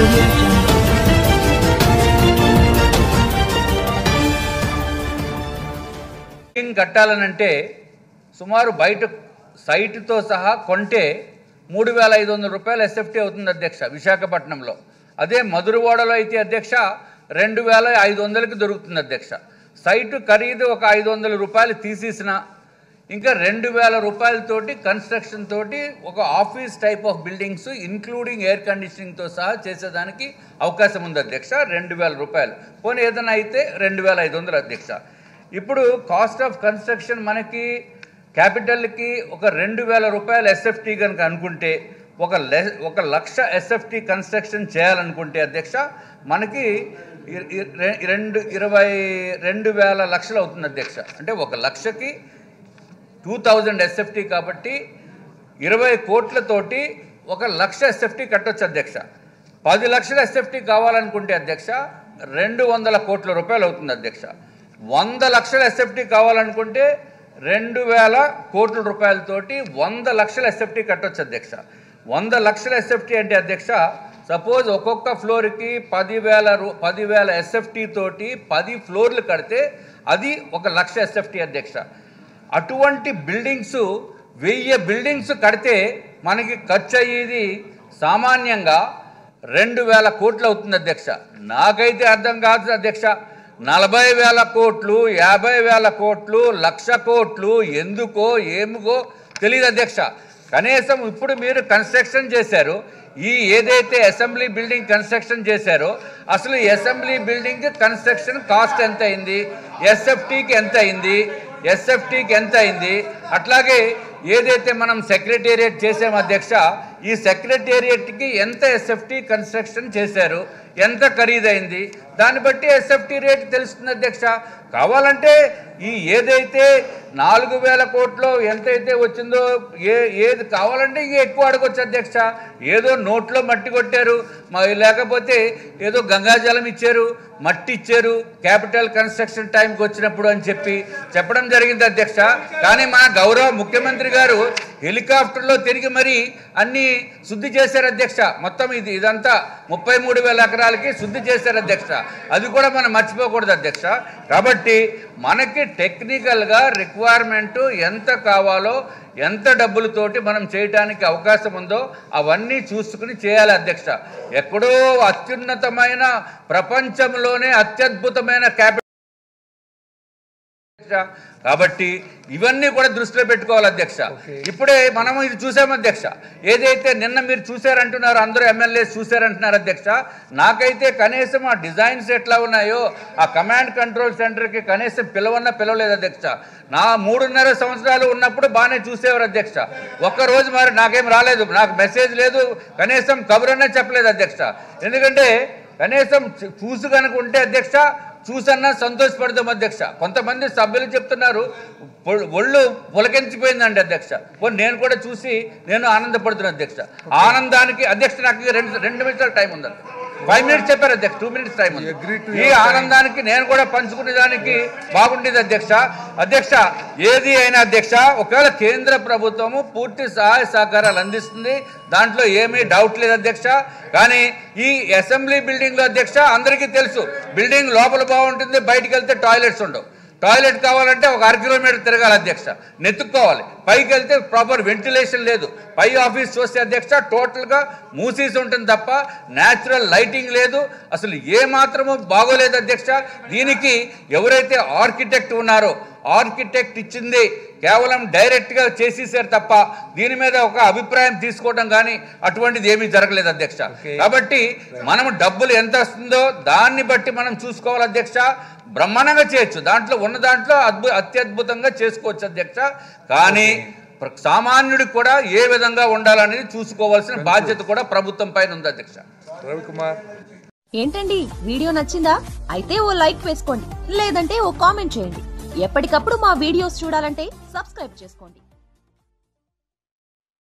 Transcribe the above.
Audio Jungle. కట్టాలనంటే సుమారు బయట సైట్తో సహా కొంటే 3,500 రూపాయలు ఎస్ఎఫ్టీ అవుతుంది అధ్యక్ష విశాఖపట్నంలో. అదే మధురవాడలో అయితే అధ్యక్ష 2,500కి దొరుకుతుంది అధ్యక్ష. సైటు ఖరీదు ఒక 500 రూపాయలు తీసేసిన ఇంకా 2,000 రూపాయలతోటి కన్స్ట్రక్షన్ తోటి ఒక office type of buildings including air కండిషనింగ్తో సహా చేసేదానికి అవకాశం ఉంది అధ్యక్ష. 2,000 రూపాయలు పోనీ ఏదైనా అయితే 2,500 అధ్యక్ష. ఇప్పుడు కాస్ట్ ఆఫ్ కన్స్ట్రక్షన్ మనకి క్యాపిటల్కి ఒక 2,000 రూపాయలు ఎస్ఎఫ్టీ కనుక అనుకుంటే ఒక లక్ష ఎస్ఎఫ్టీ కన్స్ట్రక్షన్ చేయాలనుకుంటే అధ్యక్ష మనకి 22,000 లక్షలు అవుతుంది అధ్యక్ష. అంటే ఒక లక్షకి 2,000 ఎస్ఎఫ్టీ కాబట్టి 20 కోట్లతోటి ఒక లక్ష ఎస్ఎఫ్టీ కట్టొచ్చు అధ్యక్ష. 10 లక్షల ఎస్ఎఫ్టీ కావాలనుకుంటే అధ్యక్ష 200 కోట్ల రూపాయలు అవుతుంది అధ్యక్ష. 100 లక్షల ఎస్ఎఫ్టీ కావాలనుకుంటే 2,000 కోట్ల రూపాయలతోటి 100 లక్షల ఎస్ఎఫ్టీ కట్టొచ్చు అధ్యక్ష. 100 లక్షల ఎస్ఎఫ్టీ అంటే అధ్యక్ష సపోజ్ ఒక్కొక్క ఫ్లోర్కి 10,000 ఎస్ఎఫ్టీ తోటి 10 ఫ్లోర్లు కడితే అది 1 లక్ష ఎస్ఎఫ్టీ అధ్యక్ష. అటువంటి బిల్డింగ్స్ 1000 బిల్డింగ్స్ కడితే మనకి ఖర్చు అయ్యేది సామాన్యంగా 2,000 కోట్లు అవుతుంది అధ్యక్ష. నాకైతే అర్థం కాదు అధ్యక్ష. 40,000 కోట్లు, 50,000 కోట్లు, 1,00,000 కోట్లు ఎందుకో ఏమిగో తెలియదు అధ్యక్ష. కనీసం ఇప్పుడు మీరు కన్స్ట్రక్షన్ చేశారు, ఈ ఏదైతే అసెంబ్లీ బిల్డింగ్ కన్స్ట్రక్షన్ చేశారో అసలు అసెంబ్లీ బిల్డింగ్ కన్స్ట్రక్షన్ కాస్ట్ ఎంత అయింది, ఎస్ఎఫ్టీకి ఎంత అయింది, అట్లాగే ఏదైతే మనం సెక్రటేరియట్ చేసాము అధ్యక్ష ఈ సెక్రటేరియట్కి ఎంత ఎస్ఎఫ్టీ కన్స్ట్రక్షన్ చేశారు, ఎంత ఖరీదైంది, దాన్ని బట్టి ఎస్ఎఫ్టీ రేట్ తెలుస్తుంది అధ్యక్ష. కావాలంటే ఈ ఏదైతే 4,000 కోట్లు ఎంతైతే వచ్చిందో ఏది కావాలంటే ఇంకా ఎక్కువ అడగొచ్చు అధ్యక్ష. ఏదో నోట్లో మట్టి కొట్టారు, లేకపోతే ఏదో గంగాజలం ఇచ్చారు, మట్టి ఇచ్చారు క్యాపిటల్ కన్స్ట్రక్షన్ టైంకి వచ్చినప్పుడు అని చెప్పడం జరిగింది అధ్యక్ష. కానీ మన గౌరవ ముఖ్యమంత్రి గారు హెలికాప్టర్లో తిరిగి మరి అన్నీ శుద్ధి చేశారు అధ్యక్ష. మొత్తం ఇదంతా 33,000 ఎకరాలకి శుద్ధి చేశారు అధ్యక్ష. అది కూడా మనం మర్చిపోకూడదు అధ్యక్ష. కాబట్టి మనకి టెక్నికల్గా రిక్వైర్మెంటు ఎంత కావాలో ఎంత డబ్బులతోటి మనం చేయడానికి అవకాశం ఉందో అవన్నీ చూసుకుని చేయాలి అధ్యక్ష. ఎక్కడో అత్యున్నతమైన ప్రపంచంలోనే అత్యద్భుతమైన క్యాపిటల్ కాబట్టి ఇవన్నీ కూడా దృష్టిలో పెట్టుకోవాలి అధ్యక్ష. ఇప్పుడే మనం ఇది చూసాం అధ్యక్ష. ఏదైతే నిన్న మీరు చూశారంటున్నారు, అందరూ ఎమ్మెల్యేస్ చూశారంటున్నారు అధ్యక్ష. నాకైతే కనీసం ఆ డిజైన్స్ ఎట్లా ఉన్నాయో ఆ కమాండ్ కంట్రోల్ సెంటర్కి కనీసం పిలవలేదు అధ్యక్ష. నా 3.5 సంవత్సరాలు ఉన్నప్పుడు బాగానే చూసేవారు అధ్యక్ష. ఒక్కరోజు మరి నాకేం రాలేదు, నాకు మెసేజ్ లేదు, కనీసం కబురన్నా చెప్పలేదు అధ్యక్ష. ఎందుకంటే కనీసం చూసి కనుకుంటే అధ్యక్ష చూసన్నా సంతోషపడదాం అధ్యక్ష. కొంతమంది సభ్యులు చెప్తున్నారు ఒళ్ళు పులకించిపోయిందండి అధ్యక్ష. నేను కూడా చూసి నేను ఆనందపడుతున్నాను అధ్యక్ష. ఆనందానికి అధ్యక్ష నాకు 2 నిమిషాల టైం ఉందండి, 5 మినిట్స్ చెప్పారు అధ్యక్ష, 2 మినిట్స్ టైం ఉంది. ఈ ఆనందానికి నేను కూడా పంచుకునేదానికి బాగుండేది అధ్యక్ష. ఏది అయినా అధ్యక్ష ఒకవేళ కేంద్ర ప్రభుత్వము పూర్తి సహాయ సహకారాలు అందిస్తుంది, దాంట్లో ఏమీ డౌట్ లేదు అధ్యక్ష. కానీ ఈ అసెంబ్లీ బిల్డింగ్లో అధ్యక్ష అందరికీ తెలుసు బిల్డింగ్ లోపల బాగుంటుంది, బయటికి వెళ్తే టాయిలెట్స్ ఉండవు. టాయిలెట్ కావాలంటే ఒక 1/2 కిలోమీటర్ తిరగాలి అధ్యక్ష, నెత్తుక్కోవాలి. పైకి వెళ్తే ప్రాపర్ వెంటిలేషన్ లేదు. పై ఆఫీస్ చూస్తే అధ్యక్ష టోటల్గా మూసీసి ఉంటుంది తప్ప న్యాచురల్ లైటింగ్ లేదు, అసలు ఏ మాత్రము బాగోలేదు అధ్యక్ష. దీనికి ఎవరైతే ఆర్కిటెక్ట్ ఉన్నారో ఆర్కిటెక్ట్ ఇచ్చింది కేవలం డైరెక్ట్గా చేసేసారు తప్ప దీని మీద ఒక అభిప్రాయం తీసుకోవడం కానీ అటువంటిది ఏమీ జరగలేదు అధ్యక్ష. కాబట్టి మనం డబ్బులు ఎంత వస్తుందో దాన్ని బట్టి మనం చూసుకోవాలి అధ్యక్ష. బ్రహ్మాండంగా చేయొచ్చు, దాంట్లో అత్యద్భుతంగా చేసుకోవచ్చు అధ్యక్ష. కానీ సామాన్యుడికి కూడా ఏ విధంగా ఉండాలనేది చూసుకోవాల్సిన బాధ్యత కూడా ప్రభుత్వం పైన ఉంది అధ్యక్ష. రవికుమార్ ఏంటండి వీడియో నచ్చిందా? అయితే ఓ లైక్ వేసుకోండి, లేదంటే ఓ కామెంట్ చేయండి. ఎప్పటికప్పుడు మా వీడియోస్ చూడాలంటే సబ్స్క్రైబ్ చేసుకోండి.